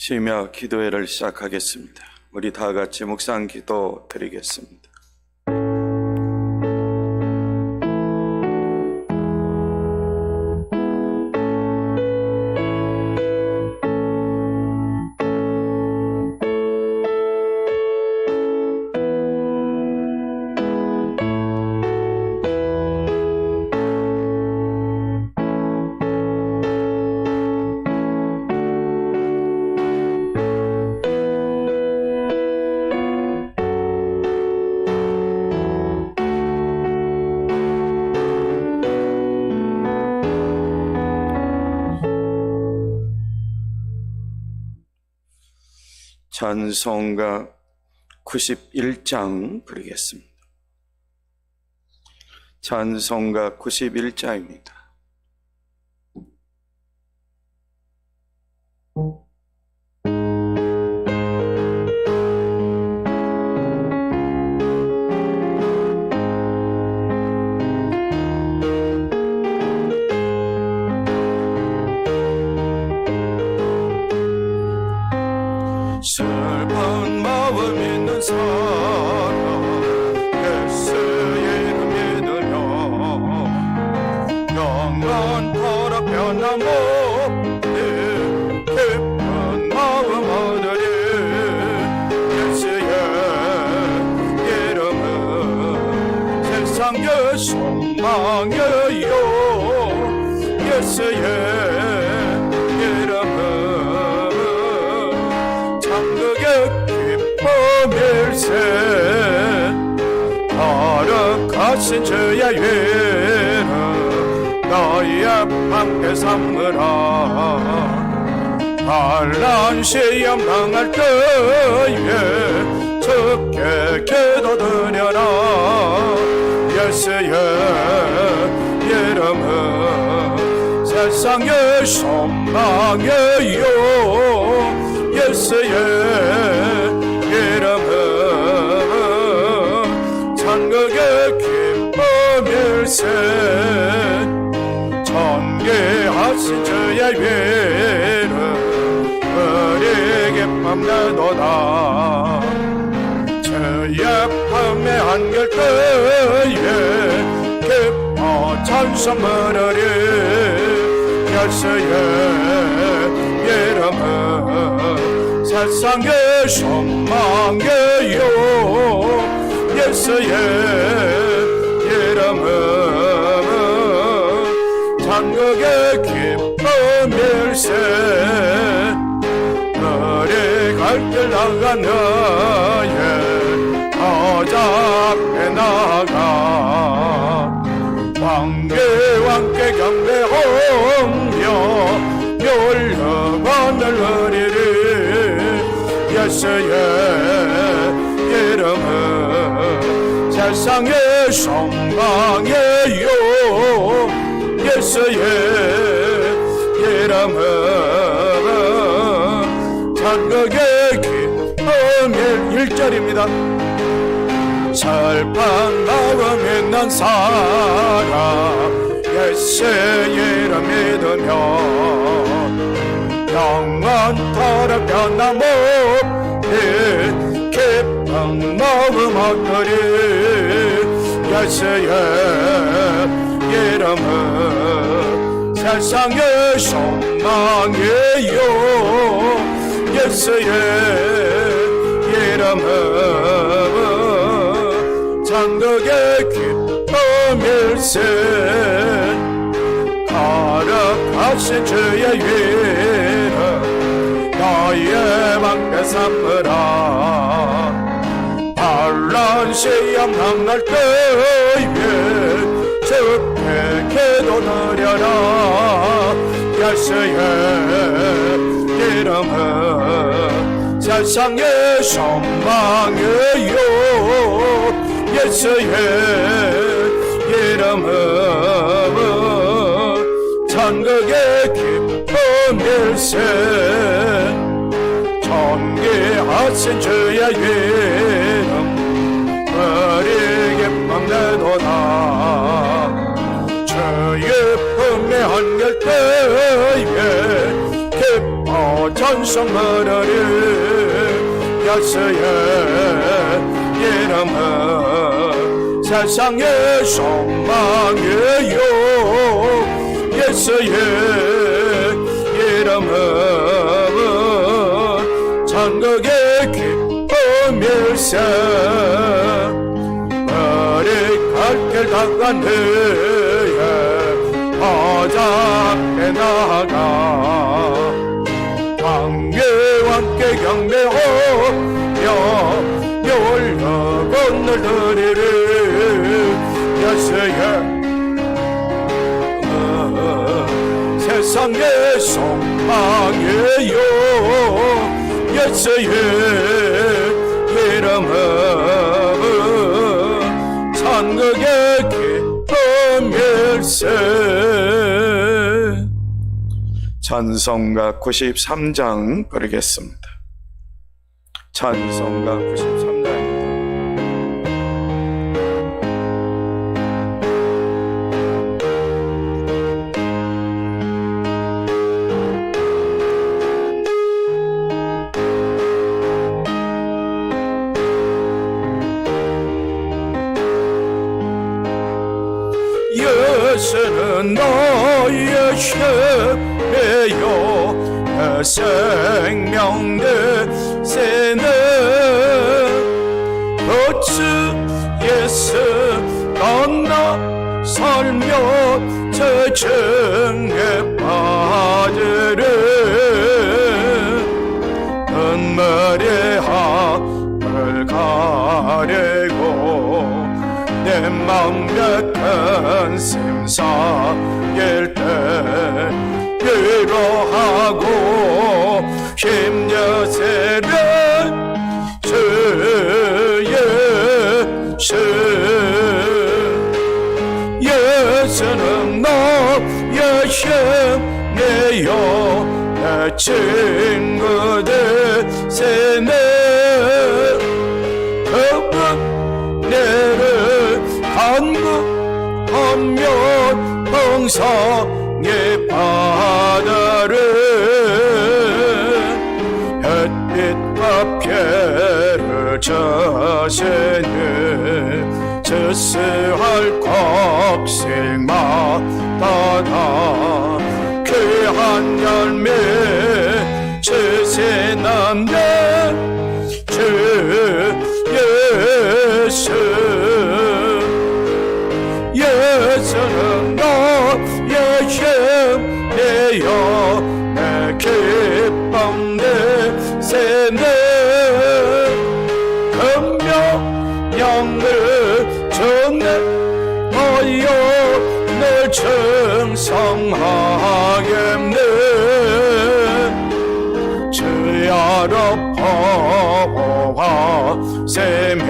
쉬며 기도회를 시작하겠습니다. 우리 다 같이 묵상 기도 드리겠습니다. 찬송가 91장 부르겠습니다. 찬송가 91장입니다. 슬픈 마음 있는 사람 예수 이름 믿으며 영원토록 변함없는 기쁜 마음 얻으리. 예수의 이름은 세상의 소망이요 예수의 이름은 천국의 기쁨일세. 거룩하신 주의 이름 너희의 함께 삼으라. 환난 시험 당할 때에 주께 기도드려라. 예수의 이름은 세상의 소망이요 예수의 이름은 천국의 기쁨일세. 존귀하신 주의 이름 우리 기쁨 내도다. 주의 품에 안길 때에 기뻐 찬송 부르리. 예수의 이름은 세상의 소망이요 예수의 이름은 천국의 기쁨일세. 우리 갈 길 나가느에 어잡게 나가 왕계와 함께 경배하며 율법을 누리리. 예수의 이름은 세상의 소망이요 예수의 이름은 천국의 기쁨일. 1절입니다. 슬픈 마음 있는 사람 예수의 이름 믿으며 영원토록 변함없는 기쁜 마음 얻으리. 예수의 이름은 세상의 소망이요 예수의 이름은 천국의 기쁨일세. 거룩하신 주의 이름 너희의 방패 삼으라. 환난 시험 당할 때에 주께 기도드려라. 예수의 이름은 세상의 소망이요 예수의 이름은 천국의 기쁨일세. 존귀하신 주의 이름 우리 기쁨 내도다. 주의 품에 안길 때에 기뻐 찬송 부르리. 예수의 이름은 세상의 소망이요 예수의 이름은 천국의 기쁨일세. 우리 갈 길 나가느에 어잡게 나가 왕계와 함께 경배하며 율법을 누리리. 예수의 세상의 소망이요 예수의 이름은 천국의 기쁨일세. 찬송가 93장 부르겠습니다. 찬송가 93장입니다. 너의 힘이요 생명 되세네 어찌 예수 떠나 살며 죄증에 빠지는 눈물의 합을 가리고 내 맘에 큰 심사일 때 위로하고 힘내세는 주 예수 예수는 너의 힘이요 내 친구 되세네 그분 내를 간구하면 평생의 바다를 햇빛과 피를 저시는 주스할 곡식마다 귀한 열매 주시는 주 예수 예수는 너의 힘이요 내 기쁨 되세네 금명령을 전해 하여 늘 충성하겠네 주야로 보호하세며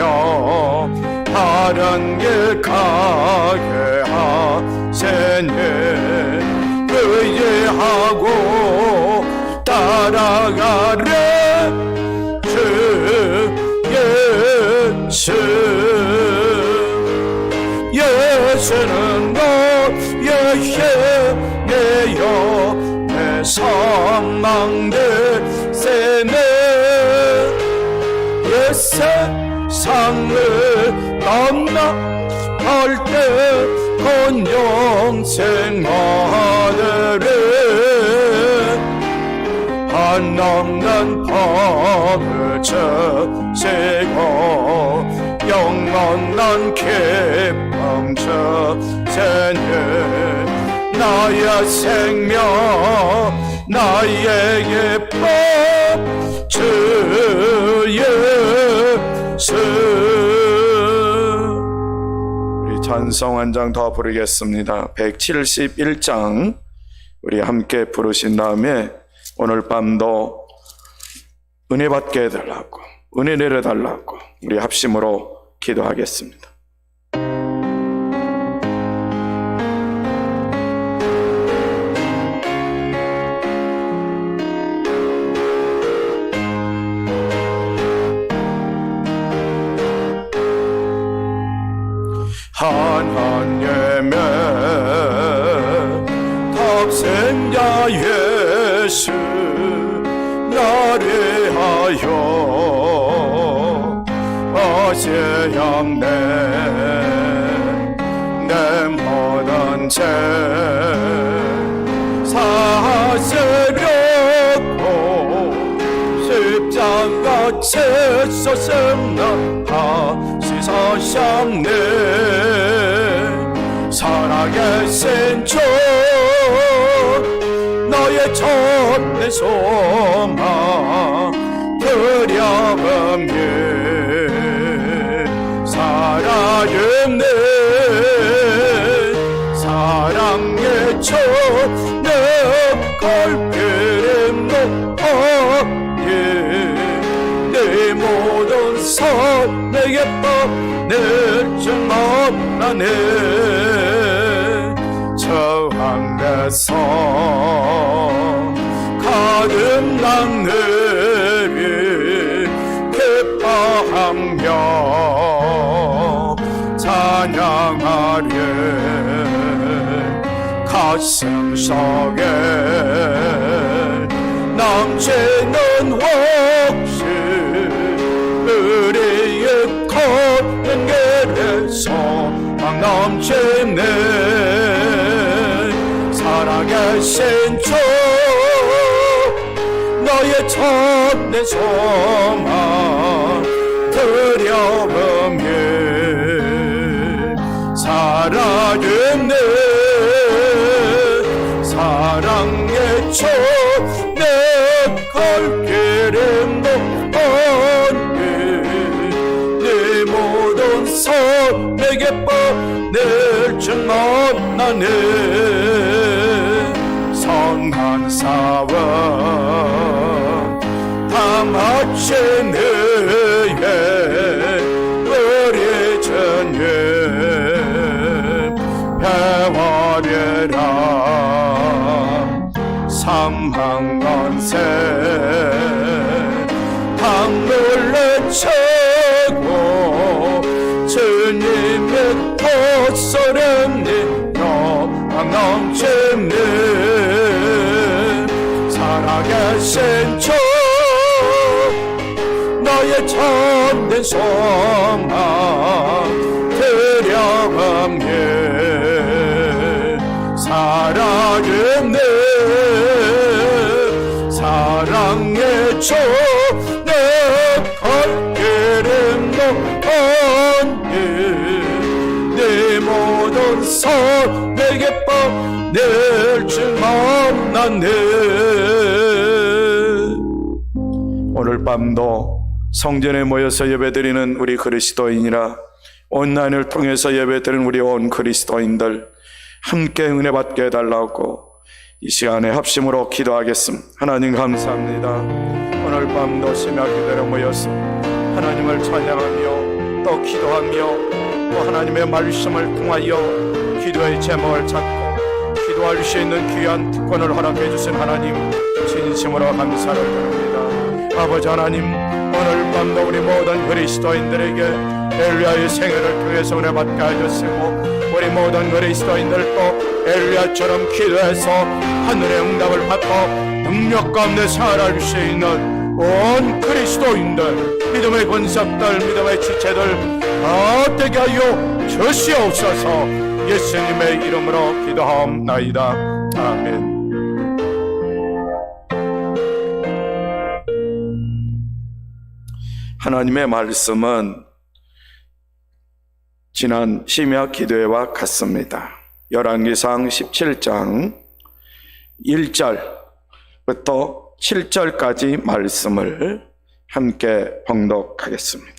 바른 길 가게 하세니 의지하고 따라가래 주 예수 예수는 너의 힘이요 내 소망 되세네 세상을 떠나갈 때 온 영생 아들은 한없는 법을 주시고 영원한 기쁨 주시네 나의 생명 나의 기쁨 주 예수 우리 찬송 한 장 더 부르겠습니다. 171장 우리 함께 부르신 다음에 오늘 밤도 은혜 받게 해달라고 은혜 내려달라고 우리 합심으로 기도하겠습니다. 하나님의 독생자 예수 나를 하여 어제양내 내 모든 죄 사하시려고 십자가 채소sem나 다시사셨네 살아계신 주 너의 첫내 소망 두려움이 살아있네 사랑의 주 내 걸음을 높아예 내 모든 선 내게 뻗내줄 만하네 저 하늘에서 가득난 너를 기뻐하며 찬양하리 가슴 속에 넘치는 혹시 우리의 거룩한 길에 소망 넘치네 센초 너의 참된 소망 드려보며 살아있네 사랑의 초내 갈 길은 높았네 내 모든 선 내게 뻗낼 줄 만나네 선한 사원 담아치 너의 우리 주님 배워려라 삼방건세 강물을 채고 주님의 꽃소리니 영광 넘치는 살아계신 주 너의 참된 소망 드려보며 살아있네 사랑의 주 내 갈 길은 높았네 내 모든 선 내게 뻗낼 줄 만났네 오늘 밤도 성전에 모여서 예배드리는 우리 그리스도인이라 온라인을 통해서 예배드리는 우리 온 그리스도인들 함께 은혜 받게 해달라고 이 시간에 합심으로 기도하겠습니다. 하나님 감사합니다. 오늘 밤도 심야 기도로 모여서 하나님을 찬양하며 또 기도하며 또 하나님의 말씀을 통하여 기도의 제목을 찾고 기도할 수 있는 귀한 특권을 허락해 주신 하나님 진심으로 감사를 드립니다. 아버지 하나님 오늘 밤도 우리 모든 그리스도인들에게 엘리야의 생애를 통해서 은혜 받게 하셨으고 우리 모든 그리스도인들도 엘리야처럼 기도해서 하늘의 응답을 받고 능력 가운데 살아갈 수 있는 온 그리스도인들 믿음의 권석들 믿음의 지체들 다 되게 하여 주시옵소서 예수님의 이름으로 기도하옵나이다. 아멘. 하나님의 말씀은 지난 심야 기도회와 같습니다. 열왕기상 17장 1절부터 7절까지 말씀을 함께 봉독하겠습니다.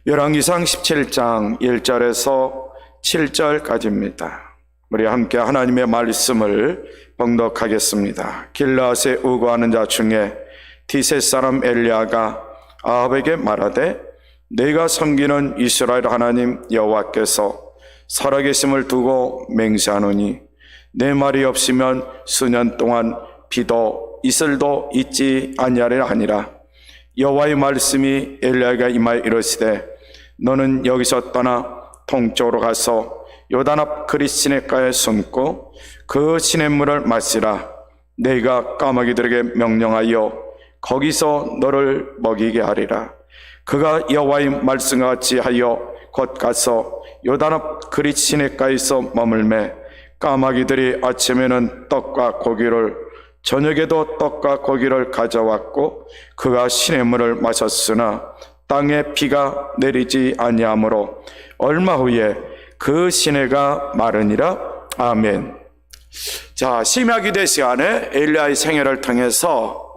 열왕기상 17장 1절에서 7절까지입니다. 우리 함께 하나님의 말씀을 봉독하겠습니다. 길라앗에 우거하는 자 중에 디셋 사람 엘리야가 아합에게 말하되 내가 섬기는 이스라엘 하나님 여호와께서 살아계심을 두고 맹세하노니 내 말이 없으면 수년 동안 비도 이슬도 있지 아니하리라 하니라. 여호와의 말씀이 엘리야에게 임하여 이르시되 너는 여기서 떠나 동쪽으로 가서 요단 앞 그릿 시냇가에 숨고 그 시냇물을 마시라. 내가 까마귀들에게 명령하여 거기서 너를 먹이게 하리라. 그가 여호와의 말씀과 같이 하여 곧 가서 요단 앞 그릿 시냇가에서 머물매 까마귀들이 아침에는 떡과 고기를 저녁에도 떡과 고기를 가져왔고 그가 시냇물을 마셨으나 땅에 비가 내리지 아니하므로 얼마 후에 그 시내가 마르니라. 아멘. 자, 심야 기도 시간에 엘리야의 생애를 통해서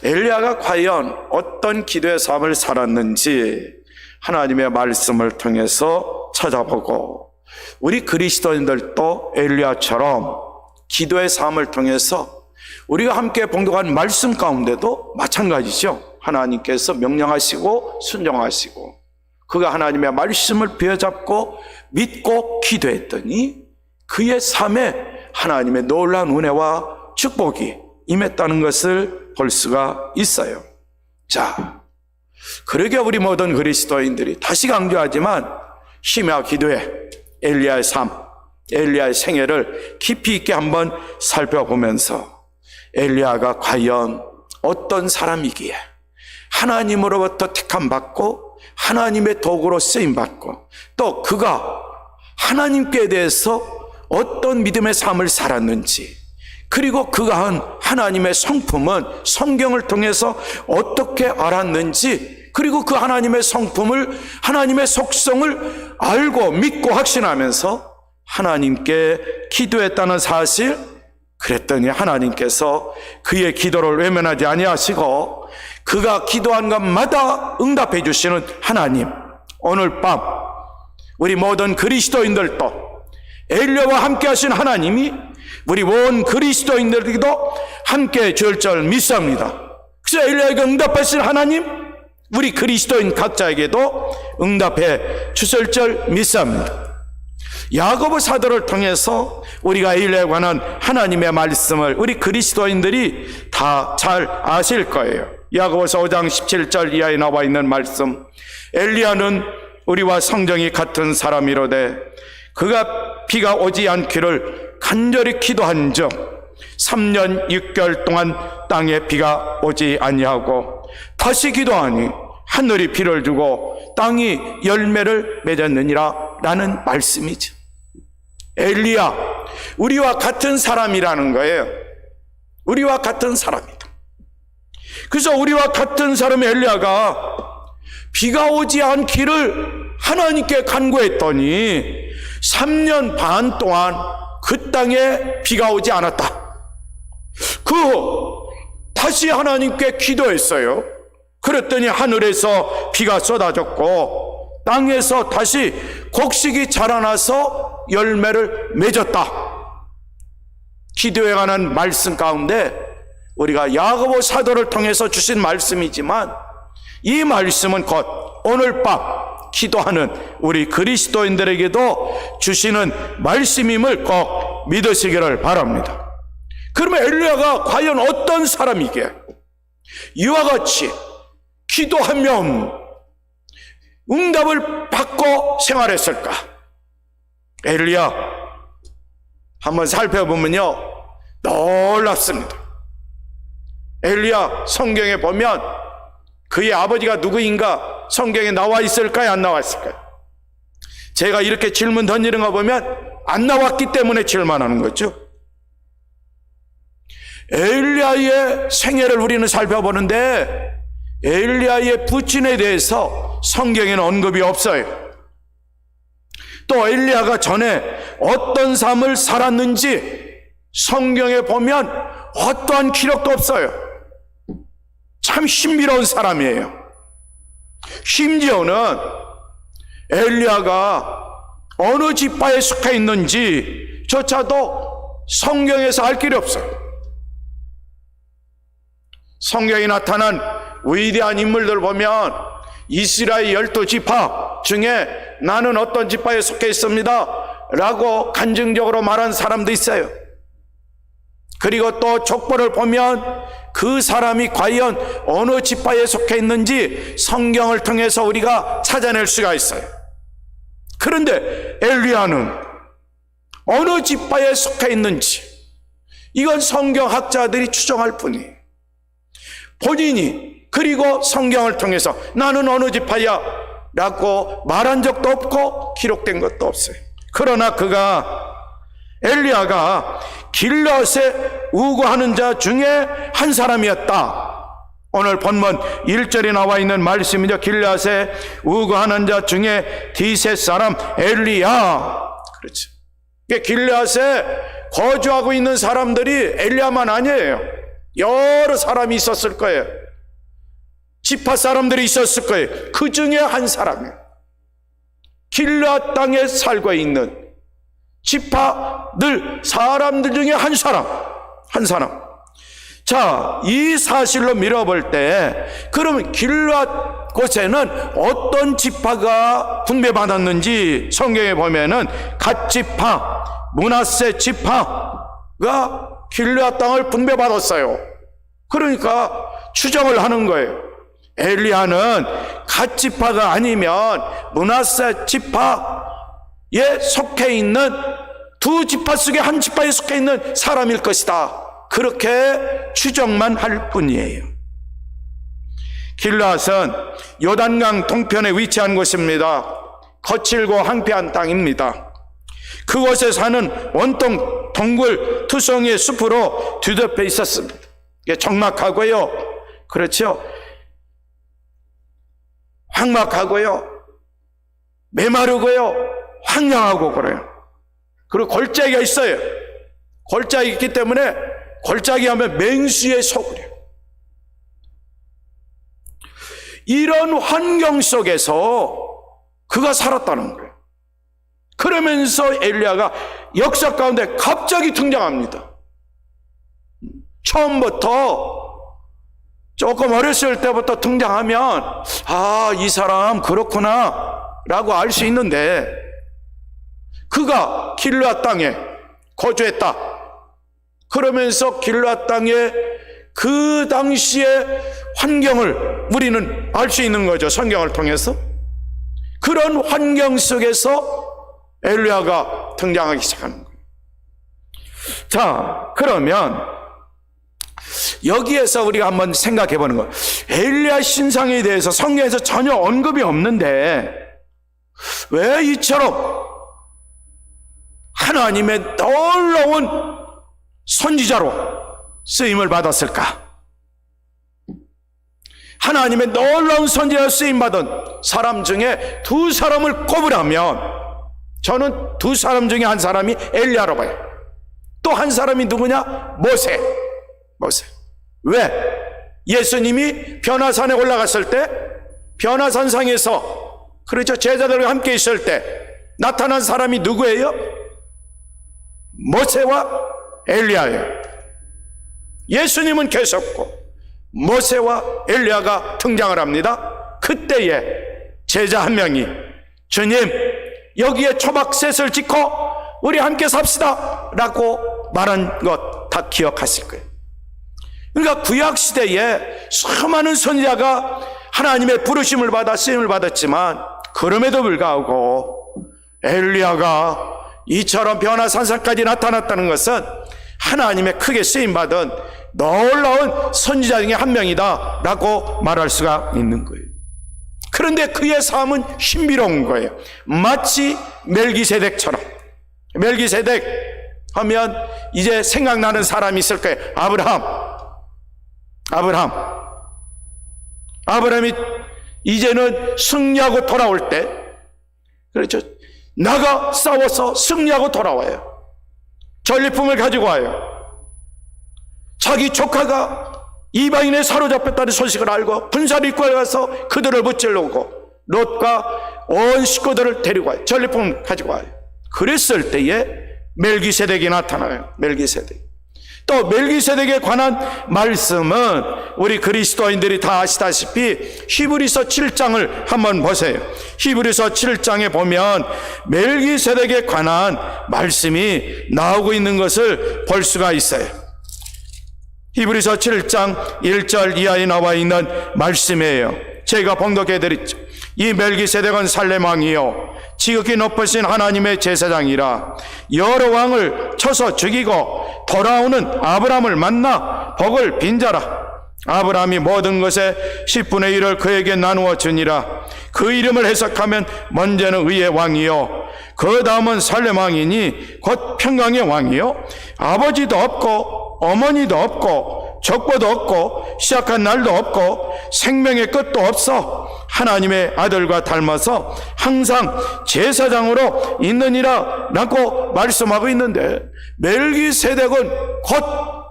엘리야가 과연 어떤 기도의 삶을 살았는지 하나님의 말씀을 통해서 찾아보고 우리 그리스도인들도 엘리야처럼 기도의 삶을 통해서 우리가 함께 봉독한 말씀 가운데도 마찬가지죠. 하나님께서 명령하시고 순종하시고 그가 하나님의 말씀을 비어잡고 믿고 기도했더니 그의 삶에 하나님의 놀라운 은혜와 축복이 임했다는 것을 볼 수가 있어요. 자, 그러게 우리 모든 그리스도인들이 다시 강조하지만 심야 기도에 엘리야의 삶, 엘리야의 생애를 깊이 있게 한번 살펴보면서 엘리야가 과연 어떤 사람이기에 하나님으로부터 택함받고 하나님의 도구로 쓰임받고 또 그가 하나님께 대해서 어떤 믿음의 삶을 살았는지, 그리고 그가 한 하나님의 성품은 성경을 통해서 어떻게 알았는지, 그리고 그 하나님의 성품을, 하나님의 속성을 알고 믿고 확신하면서 하나님께 기도했다는 사실, 그랬더니 하나님께서 그의 기도를 외면하지 아니하시고 그가 기도한 것마다 응답해 주시는 하나님, 오늘 밤 우리 모든 그리스도인들도 엘리야와 함께 하신 하나님이 우리 온 그리스도인들에게도 함께 줄 줄 믿습니다. 그래서 엘리야에게 응답하신 하나님, 우리 그리스도인 각자에게도 응답해 주실 줄 믿습니다. 야고보 사도를 통해서 우리가 엘리야에 관한 하나님의 말씀을 우리 그리스도인들이 다 잘 아실 거예요. 야고보서 5장 17절 이하에 나와 있는 말씀, 엘리야는 우리와 성정이 같은 사람이로되 그가 비가 오지 않기를 간절히 기도한 즉 3년 6개월 동안 땅에 비가 오지 아니하고 다시 기도하니 하늘이 비를 주고 땅이 열매를 맺었느니라 라는 말씀이죠. 엘리야, 우리와 같은 사람이라는 거예요. 우리와 같은 사람이다. 그래서 우리와 같은 사람 엘리야가 비가 오지 않기를 하나님께 간구했더니 3년 반 동안 그 땅에 비가 오지 않았다. 다시 하나님께 기도했어요. 그랬더니 하늘에서 비가 쏟아졌고 땅에서 다시 곡식이 자라나서 열매를 맺었다. 기도에 관한 말씀 가운데 우리가 야고보 사도를 통해서 주신 말씀이지만 이 말씀은 곧 오늘 밤 기도하는 우리 그리스도인들에게도 주시는 말씀임을 꼭 믿으시기를 바랍니다. 그러면 엘리야가 과연 어떤 사람이기에 이와 같이 기도하면 응답을 받고 생활했을까? 엘리야 한번 살펴보면요, 놀랍습니다. 엘리야 성경에 보면 그의 아버지가 누구인가 성경에 나와 있을까요? 안 나와 있을까요? 제가 이렇게 질문 던지는 거 보면 안 나왔기 때문에 질문하는 거죠. 엘리야의 생애를 우리는 살펴보는데 엘리야의 부친에 대해서 성경에는 언급이 없어요. 또 엘리야가 전에 어떤 삶을 살았는지 성경에 보면 어떠한 기록도 없어요. 참 신비로운 사람이에요. 심지어는 엘리야가 어느 지파에 속해 있는지 조차도 성경에서 알 길이 없어요. 성경에 나타난 위대한 인물들 보면 이스라엘 12지파 중에 나는 어떤 지파에 속해 있습니다 라고 간증적으로 말한 사람도 있어요. 그리고 또 족보를 보면 그 사람이 과연 어느 지파에 속해 있는지 성경을 통해서 우리가 찾아낼 수가 있어요. 그런데 엘리야는 어느 지파에 속해 있는지 이건 성경학자들이 추정할 뿐이에요. 본인이 그리고 성경을 통해서 나는 어느 지파야 라고 말한 적도 없고 기록된 것도 없어요. 그러나 엘리야가 길앗에 우거하는 자 중에 한 사람이었다. 오늘 본문 1절에 나와 있는 말씀이죠. 길앗에 우거하는 자 중에 디셋 사람 엘리야. 그렇죠. 길앗에 거주하고 있는 사람들이 엘리야만 아니에요. 여러 사람이 있었을 거예요. 지파 사람들이 있었을 거예요. 그 중에 한 사람이에요. 길앗 땅에 살고 있는 지파들 사람들 중에 한 사람. 자, 이 사실로 밀어볼 때 그러면 길앗 곳에는 어떤 지파가 분배받았는지 성경에 보면은 갓 지파, 므낫세 지파가 길앗 땅을 분배받았어요. 그러니까 추정을 하는 거예요. 엘리야는 갓 지파가 아니면 므낫세 지파에 속해 있는 두 지파 속에 한 지파에 속해 있는 사람일 것이다. 그렇게 추정만 할 뿐이에요. 길앗은 요단강 동편에 위치한 곳입니다. 거칠고 황폐한 땅입니다. 그곳에 사는 온통 동굴 투성이의 숲으로 뒤덮여 있었습니다. 적막하고요, 그렇죠, 황막하고요, 메마르고요, 황량하고 그래요. 그리고 골짜기가 있어요. 골짜기 있기 때문에 골짜기 하면 맹수의 소굴이에요. 이런 환경 속에서 그가 살았다는 거예요. 그러면서 엘리야가 역사 가운데 갑자기 등장합니다. 처음부터 조금 어렸을 때부터 등장하면 이 사람 그렇구나 라고 알 수 있는데, 그가 길르앗 땅에 거주했다 그러면서 길르앗 땅에 그 당시의 환경을 우리는 알 수 있는 거죠. 성경을 통해서. 그런 환경 속에서 엘리야가 등장하기 시작하는 거예요. 자, 그러면 여기에서 우리가 한번 생각해 보는 거예요. 엘리야 신상에 대해서 성경에서 전혀 언급이 없는데 왜 이처럼 하나님의 놀라운 선지자로 쓰임을 받았을까? 하나님의 놀라운 선지자로 쓰임받은 사람 중에 두 사람을 꼽으라면 저는 두 사람 중에 한 사람이 엘리야로 봐요. 또 한 사람이 누구냐? 모세. 왜? 예수님이 변화산에 올라갔을 때, 변화산상에서 그렇죠, 제자들과 함께 있을 때 나타난 사람이 누구예요? 모세와 엘리야예요. 예수님은 계셨고 모세와 엘리야가 등장을 합니다. 그때에 제자 한 명이 주님, 여기에 초막셋을 짓고 우리 함께 삽시다 라고 말한 것 다 기억하실 거예요. 그러니까 구약시대에 수많은 선지자가 하나님의 부르심을 받아 쓰임을 받았지만, 그럼에도 불구하고 엘리야가 이처럼 변화산상까지 나타났다는 것은 하나님의 크게 쓰임받은 놀라운 선지자 중에 한 명이다 라고 말할 수가 있는 거예요. 그런데 그의 삶은 신비로운 거예요. 마치 멜기세덱처럼. 멜기세덱 하면 이제 생각나는 사람이 있을 거예요. 아브라함이 이제는 승리하고 돌아올 때, 그렇죠, 나가 싸워서 승리하고 돌아와요. 전리품을 가지고 와요. 자기 조카가 이방인에 사로잡혔다는 소식을 알고 군사를 입고 가서 그들을 무찌르고 롯과 온 식구들을 데리고 와요. 전리품을 가지고 와요. 그랬을 때에 멜기세덱이 나타나요. 또 멜기세덱에 관한 말씀은 우리 그리스도인들이 다 아시다시피 히브리서 7장을 한번 보세요. 히브리서 7장에 보면 멜기세덱에 관한 말씀이 나오고 있는 것을 볼 수가 있어요. 히브리서 7장 1절 이하에 나와 있는 말씀이에요. 제가 봉독해 드렸죠. 이 멜기세덱은 살렘 왕이요 지극히 높으신 하나님의 제사장이라 여러 왕을 쳐서 죽이고 돌아오는 아브라함을 만나 복을 빈자라. 아브라함이 모든 것의 10분의 1을 그에게 나누어 주니라. 그 이름을 해석하면 먼저는 의의 왕이요 그 다음은 살렘 왕이니 곧 평강의 왕이요 아버지도 없고 어머니도 없고 족보도 없고 시작한 날도 없고 생명의 끝도 없어 하나님의 아들과 닮아서 항상 제사장으로 있느니라 라고 말씀하고 있는데, 멜기세덱은 곧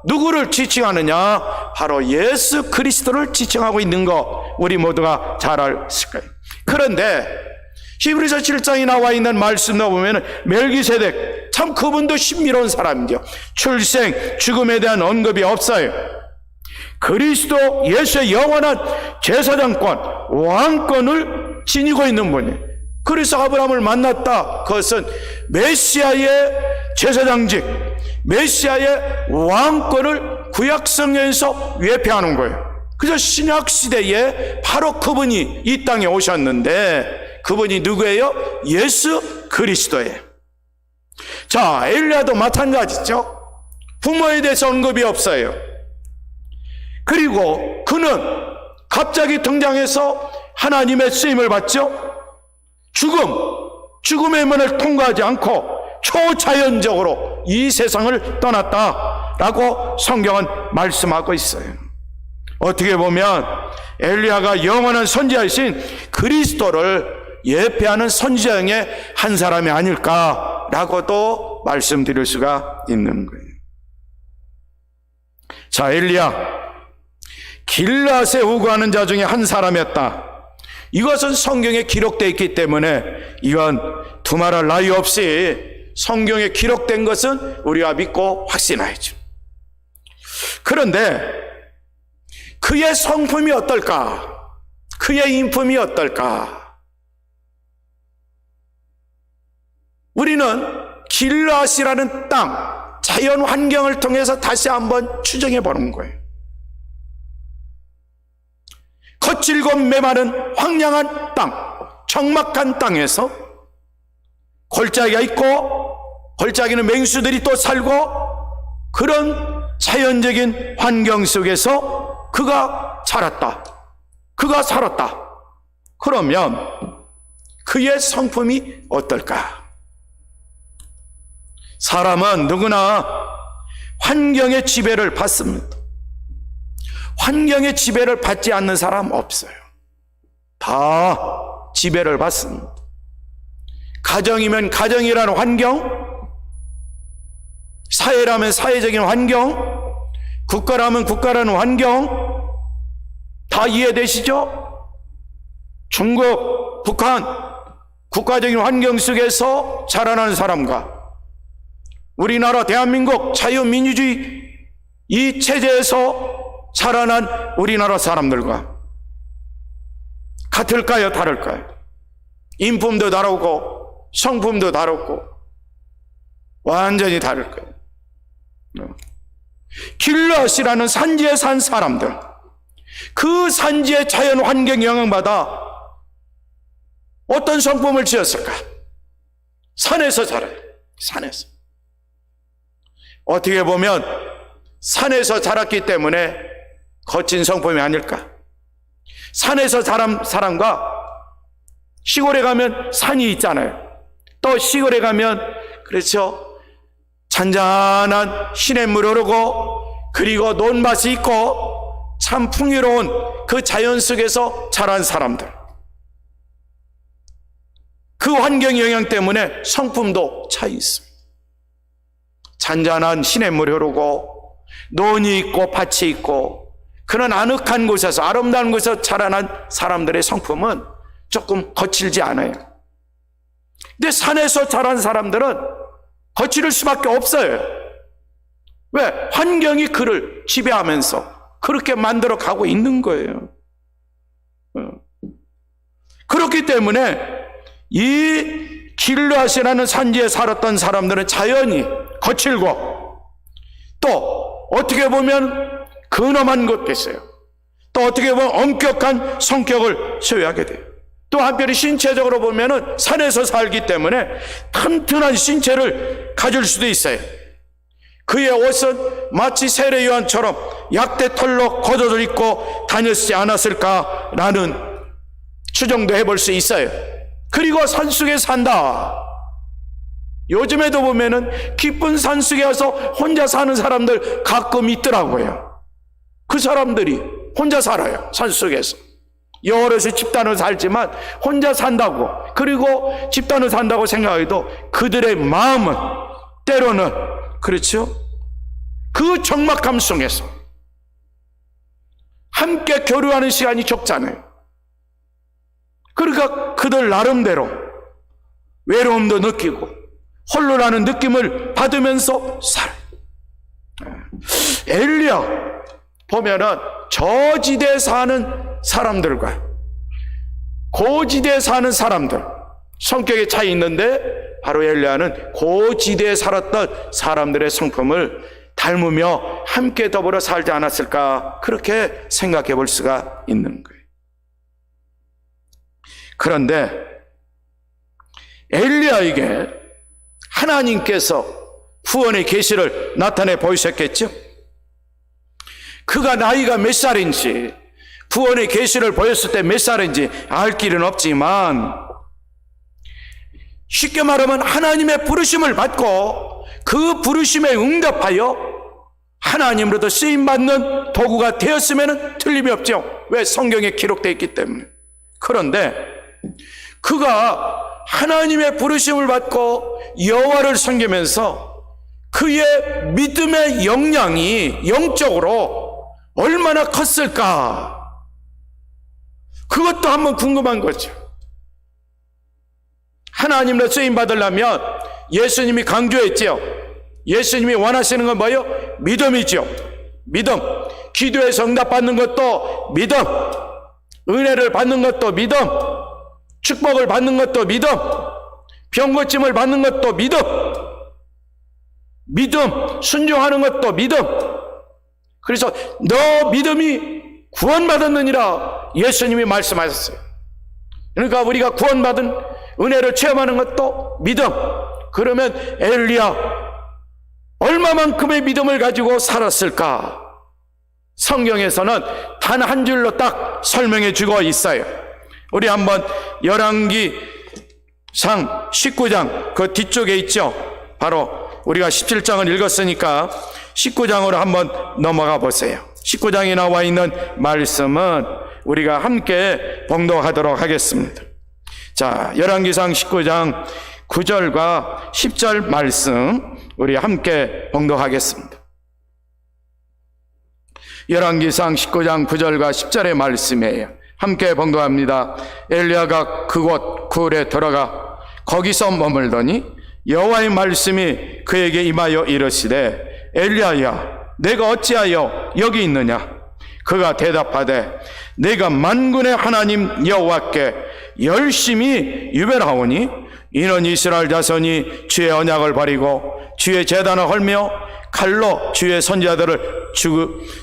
누구를 지칭하느냐? 바로 예수 그리스도를 지칭하고 있는 거 우리 모두가 잘 아실 거예요. 그런데 히브리서 7장에 나와 있는 말씀을 보면 멜기세덱 참 그분도 신비로운 사람이죠. 출생, 죽음에 대한 언급이 없어요. 그리스도 예수의 영원한 제사장권, 왕권을 지니고 있는 분이에요. 그래서 아브라함을 만났다. 그것은 메시아의 제사장직, 메시아의 왕권을 구약성경에서 예표하는 거예요. 그래서 신약시대에 바로 그분이 이 땅에 오셨는데, 그분이 누구예요? 예수 그리스도예요. 자, 엘리야도 마찬가지죠. 부모에 대해서 언급이 없어요. 그리고 그는 갑자기 등장해서 하나님의 쓰임을 받죠. 죽음의 문을 통과하지 않고 초자연적으로 이 세상을 떠났다라고 성경은 말씀하고 있어요. 어떻게 보면 엘리야가 영원한 선지자이신 그리스도를 예표하는 선지자 중에 한 사람이 아닐까라고도 말씀드릴 수가 있는 거예요. 자, 엘리야, 길앗에 우거하는 자 중에 한 사람이었다. 이것은 성경에 기록되어 있기 때문에 이건 두말할 나위 없이 성경에 기록된 것은 우리가 믿고 확신하야죠. 그런데 그의 성품이 어떨까? 그의 인품이 어떨까? 우리는 길앗이라는 땅, 자연 환경을 통해서 다시 한번 추정해 보는 거예요. 거칠고 메마른 황량한 땅, 적막한 땅에서 골짜기가 있고 골짜기는 맹수들이 또 살고 그런 자연적인 환경 속에서 그가 자랐다. 그가 살았다. 그러면 그의 성품이 어떨까? 사람은 누구나 환경의 지배를 받습니다. 환경의 지배를 받지 않는 사람 없어요. 다 지배를 받습니다. 가정이면 가정이라는 환경, 사회라면 사회적인 환경, 국가라면 국가라는 환경, 다 이해되시죠? 중국, 북한, 국가적인 환경 속에서 자라나는 사람과 우리나라 대한민국 자유민주주의 이 체제에서 자라난 우리나라 사람들과 같을까요? 다를까요? 인품도 다르고 성품도 다르고 완전히 다를 거예요. 길앗이라는 산지에 산 사람들, 그 산지의 자연 환경 영향받아 어떤 성품을 지었을까? 산에서 자라요. 산에서. 어떻게 보면 산에서 자랐기 때문에 거친 성품이 아닐까? 산에서 자란 사람과 시골에 가면 산이 있잖아요. 또 시골에 가면 그렇죠, 잔잔한 시냇물 흐르고 그리고 논밭이 있고 참 풍요로운 그 자연 속에서 자란 사람들, 그 환경 영향 때문에 성품도 차이 있습니다. 잔잔한 시냇물이 흐르고 논이 있고 밭이 있고 그런 아늑한 곳에서 아름다운 곳에서 자라난 사람들의 성품은 조금 거칠지 않아요. 근데 산에서 자란 사람들은 거칠 수밖에 없어요. 왜? 환경이 그를 지배하면서 그렇게 만들어 가고 있는 거예요. 그렇기 때문에 이 길앗이라는 산지에 살았던 사람들은 자연이 거칠고 또 어떻게 보면 근엄한 것도 있어요. 또 어떻게 보면 엄격한 성격을 소유하게 돼요. 또 한편에 신체적으로 보면은 산에서 살기 때문에 튼튼한 신체를 가질 수도 있어요. 그의 옷은 마치 세례요한처럼 약대 털로 걷어져 입고 다녔지 않았을까라는 추정도 해볼 수 있어요. 그리고 산속에 산다. 요즘에도 보면은 깊은 산속에 와서 혼자 사는 사람들 가끔 있더라고요. 그 사람들이 혼자 살아요. 산속에서. 여럿이 집단으로 살지만 혼자 산다고, 그리고 집단으로 산다고 생각해도 그들의 마음은 때로는 그렇죠, 그 적막함 속에서 함께 교류하는 시간이 적잖아요. 그러니까 그들 나름대로 외로움도 느끼고 홀로라는 느낌을 받으면서 살아요. 엘리야 보면은 저지대에 사는 사람들과 고지대에 사는 사람들 성격의 차이 있는데, 바로 엘리야는 고지대에 살았던 사람들의 성품을 닮으며 함께 더불어 살지 않았을까, 그렇게 생각해 볼 수가 있는 거예요. 그런데 엘리야에게 하나님께서 구원의 계시를 나타내 보이셨겠죠? 그가 나이가 몇 살인지, 구원의 계시를 보였을 때 몇 살인지 알 길은 없지만 쉽게 말하면 하나님의 부르심을 받고 그 부르심에 응답하여 하나님으로부터 쓰임받는 도구가 되었으면 틀림이 없죠. 왜? 성경에 기록되어 있기 때문에. 그런데 그가 하나님의 부르심을 받고 여호와를 섬기면서 그의 믿음의 역량이 영적으로 얼마나 컸을까? 그것도 한번 궁금한 거죠. 하나님으로 쓰임 받으려면 예수님이 강조했지요. 예수님이 원하시는 건 뭐예요? 믿음이죠. 믿음. 기도에서 응답받는 것도 믿음. 은혜를 받는 것도 믿음. 축복을 받는 것도 믿음. 병 고침을 받는 것도 믿음. 믿음. 순종하는 것도 믿음. 그래서 너 믿음이 구원받았느니라 예수님이 말씀하셨어요. 그러니까 우리가 구원받은 은혜를 체험하는 것도 믿음. 그러면 엘리야 얼마만큼의 믿음을 가지고 살았을까? 성경에서는 단 한 줄로 딱 설명해 주고 있어요. 우리 한번 열왕기상 19장 그 뒤쪽에 있죠. 바로 우리가 17장을 읽었으니까 19장으로 한번 넘어가 보세요. 19장에 나와 있는 말씀은 우리가 함께 봉독하도록 하겠습니다. 자, 열왕기상 19장 9절과 10절 말씀 우리 함께 봉독하겠습니다. 열왕기상 19장 9절과 10절의 말씀이에요. 함께 봉독합니다. 엘리야가 그곳 굴에 들어가 거기서 머물더니 여호와의 말씀이 그에게 임하여 이르시되 엘리야야 내가 어찌하여 여기 있느냐? 그가 대답하되 내가 만군의 하나님 여호와께 열심히 유별하오니 이는 이스라엘 자손이 주의 언약을 버리고 주의 제단을 헐며 칼로 주의 선지자들을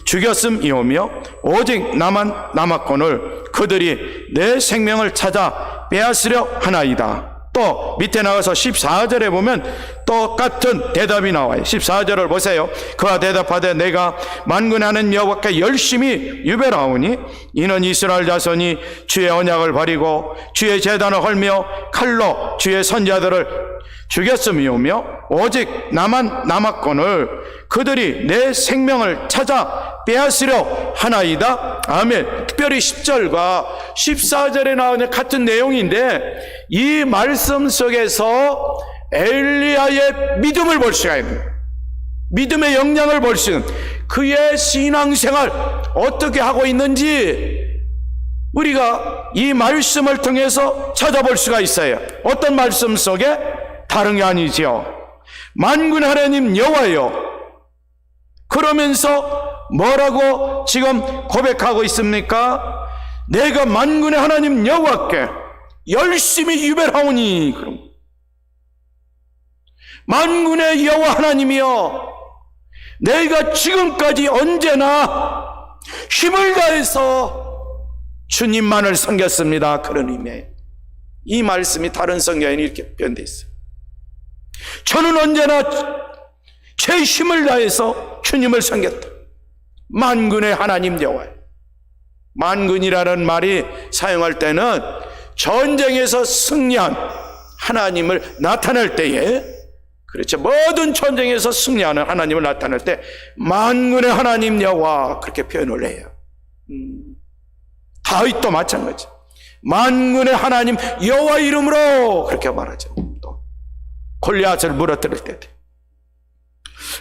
죽였음이오며 오직 나만 남았거늘 그들이 내 생명을 찾아 빼앗으려 하나이다. 또 밑에 나가서 14절에 보면 똑같은 대답이 나와요. 14절을 보세요. 그가 대답하되 내가 만군의 하나님 여호와께 열심히 유별하오니 이는 이스라엘 자손이 주의 언약을 버리고 주의 제단을 헐며 칼로 주의 선지자들을 죽였음이오며 오직 나만 남았거늘 그들이 내 생명을 찾아 빼앗으려 하나이다. 아멘. 특별히 10절과 14절에 나오는 같은 내용인데 이 말씀 속에서 엘리야의 믿음을 볼 수가 있는, 믿음의 역량을 볼 수 있는, 그의 신앙생활 어떻게 하고 있는지 우리가 이 말씀을 통해서 찾아볼 수가 있어요. 어떤 말씀 속에? 다른 게 아니죠. 만군의 하나님 여호와여, 그러면서 뭐라고 지금 고백하고 있습니까? 내가 만군의 하나님 여호와께 열심히 유별하오니. 그럼 만군의 여호와 하나님이여, 내가 지금까지 언제나 힘을 다해서 주님만을 섬겼습니다. 그런 의미에요. 이 말씀이 다른 성경에는 이렇게 표현되어 있어요. 저는 언제나 제 힘을 다해서 주님을 섬겼다. 만군의 하나님 여호와. 만군이라는 말이 사용할 때는 전쟁에서 승리한 하나님을 나타낼 때에, 그렇죠, 모든 전쟁에서 승리하는 하나님을 나타낼 때 만군의 하나님 여호와 그렇게 표현을 해요. 다윗도 마찬가지. 만군의 하나님 여호와 이름으로 그렇게 말하죠. 또 골리앗을 무너뜨릴 때도.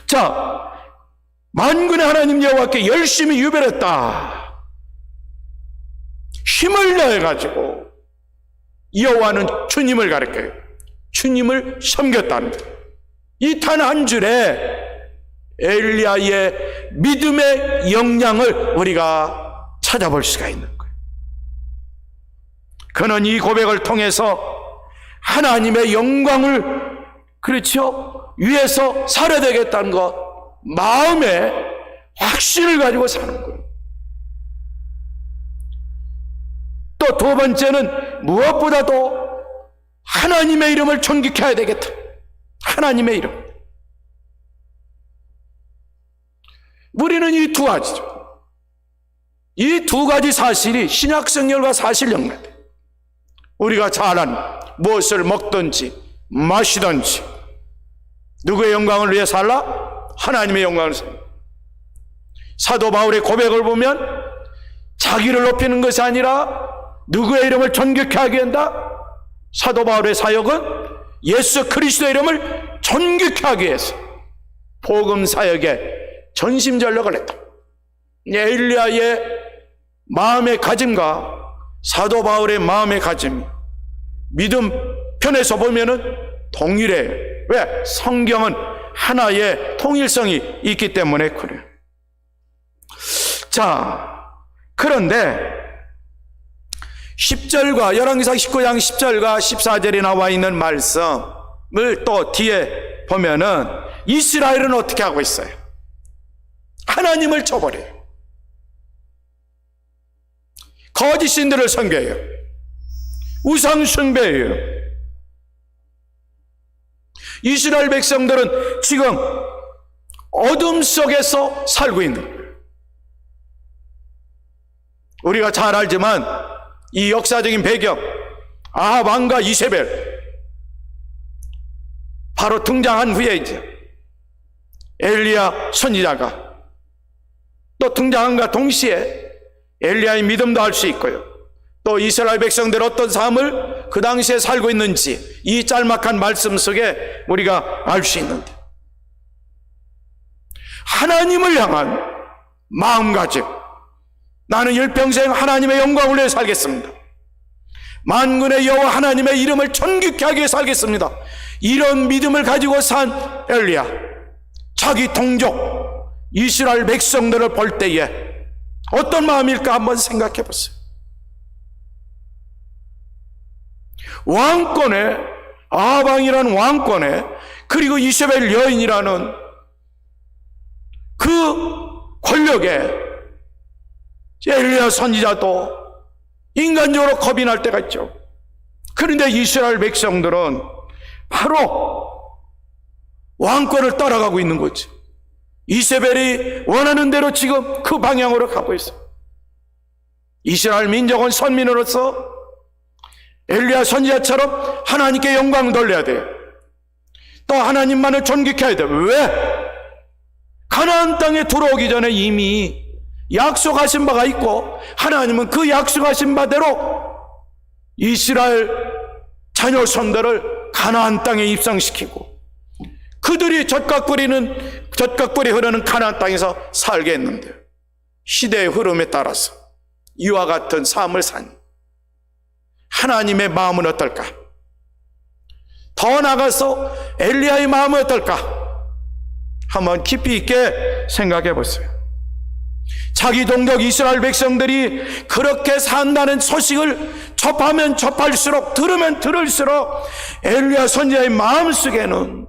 자, 만군의 하나님 여호와께 열심히 유별했다. 힘을 다해가지고 여호와는 주님을 가리켜요. 주님을 섬겼다는 거예요. 이 단 한 줄에 엘리야의 믿음의 역량을 우리가 찾아볼 수가 있는 거예요. 그는 이 고백을 통해서 하나님의 영광을, 그렇죠, 위해서 살아야 되겠다는 것, 마음에 확신을 가지고 사는 거예요. 또 두 번째는 무엇보다도 하나님의 이름을 존귀케 해야 되겠다. 하나님의 이름. 우리는 이 두 가지죠. 이 두 가지 사실이 신약 성경과 사실 연관돼요. 우리가 잘 아는 무엇을 먹든지 마시든지. 누구의 영광을 위해 살라? 하나님의 영광을 살라. 사도 바울의 고백을 보면 자기를 높이는 것이 아니라 누구의 이름을 존귀케 하게 한다? 사도 바울의 사역은 예수 그리스도의 이름을 존귀케 하기 위해서 복음 사역에 전심전력을 했다. 엘리야의 마음의 가짐과 사도 바울의 마음의 가짐, 믿음 편에서 보면은 동일해요. 왜? 성경은 하나의 통일성이 있기 때문에 그래요. 자, 그런데 10절과 열왕기상 19장 10절과 14절에 나와 있는 말씀을 또 뒤에 보면은 이스라엘은 어떻게 하고 있어요? 하나님을 쳐버려요. 거짓 신들을 섬겨요. 우상 숭배예요. 이스라엘 백성들은 지금 어둠 속에서 살고 있는 거예요. 우리가 잘 알지만 이 역사적인 배경, 아합 왕과 이세벨 바로 등장한 후에 이제 엘리야 선지자가 또 등장한과 동시에 엘리야의 믿음도 알 수 있고요, 또 이스라엘 백성들 어떤 삶을 그 당시에 살고 있는지 이 짤막한 말씀 속에 우리가 알 수 있는데, 하나님을 향한 마음가짐, 나는 일평생 하나님의 영광을 위해 살겠습니다, 만군의 여호와 하나님의 이름을 존귀케 하기 위해 살겠습니다, 이런 믿음을 가지고 산 엘리야, 자기 동족 이스라엘 백성들을 볼 때에 어떤 마음일까 한번 생각해 보세요. 왕권에, 아방이라는 왕권에, 그리고 이세벨 여인이라는 그 권력에 엘리야 선지자도 인간적으로 겁이 날 때가 있죠. 그런데 이스라엘 백성들은 바로 왕권을 따라가고 있는 거죠. 이세벨이 원하는 대로 지금 그 방향으로 가고 있어요. 이스라엘 민족은 선민으로서 엘리야 선지자처럼 하나님께 영광 돌려야 돼요. 또 하나님만을 존귀케 해야 돼요. 왜? 가나안 땅에 들어오기 전에 이미 약속하신 바가 있고, 하나님은 그 약속하신 바대로 이스라엘 자녀손들을 가나안 땅에 입성시키고 그들이 젖각불이 흐르는 가나안 땅에서 살게 했는데, 시대의 흐름에 따라서 이와 같은 삶을 산 하나님의 마음은 어떨까? 더 나아가서 엘리야의 마음은 어떨까? 한번 깊이 있게 생각해 보세요. 자기 동족 이스라엘 백성들이 그렇게 산다는 소식을 접하면 접할수록, 들으면 들을수록 엘리야 선지자의 마음속에는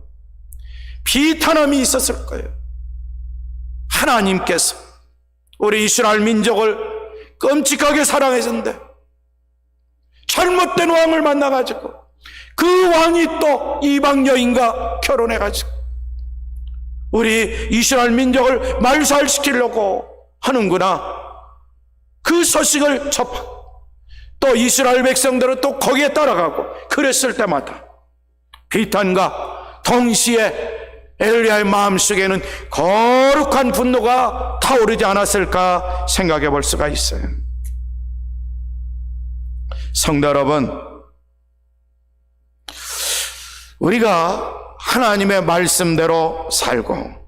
비탄함이 있었을 거예요. 하나님께서 우리 이스라엘 민족을 끔찍하게 사랑하셨는데 잘못된 왕을 만나가지고 그 왕이 또 이방 여인과 결혼해가지고 우리 이스라엘 민족을 말살시키려고 하는구나, 그 소식을 접하고 또 이스라엘 백성들은 또 거기에 따라가고 그랬을 때마다 비탄과 동시에 엘리야의 마음속에는 거룩한 분노가 타오르지 않았을까 생각해 볼 수가 있어요. 성도 여러분, 우리가 하나님의 말씀대로 살고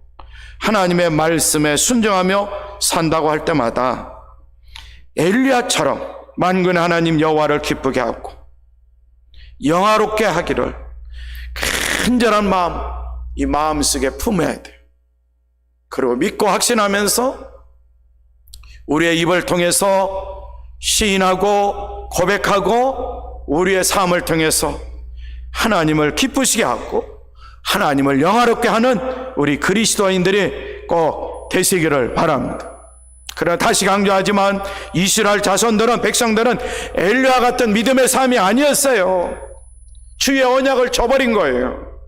하나님의 말씀에 순종하며 산다고 할 때마다 엘리야처럼 만군의 하나님 여호와를 기쁘게 하고 영화롭게 하기를 간절한 마음, 이 마음속에 품어야 돼요. 그리고 믿고 확신하면서 우리의 입을 통해서 시인하고 고백하고 우리의 삶을 통해서 하나님을 기쁘시게 하고 하나님을 영화롭게 하는 우리 그리스도인들이 꼭 되시기를 바랍니다. 그러나 다시 강조하지만 이스라엘 자손들은, 백성들은 엘리야 같은 믿음의 삶이 아니었어요. 주의 언약을 저버린 거예요.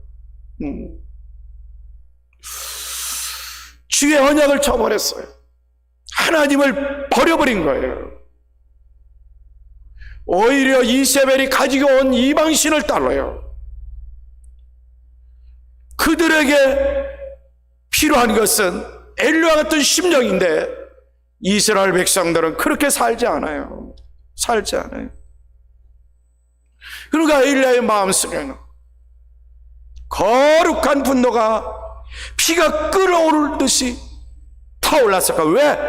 주의 언약을 저버렸어요. 하나님을 버려버린 거예요. 오히려 이세벨이 가지고 온 이방신을 따라요. 그들에게 필요한 것은 엘리야 같은 심정인데 이스라엘 백성들은 그렇게 살지 않아요. 살지 않아요. 그러니까 엘리야의 마음속에는 거룩한 분노가 피가 끓어오르듯이 타올랐을까? 왜?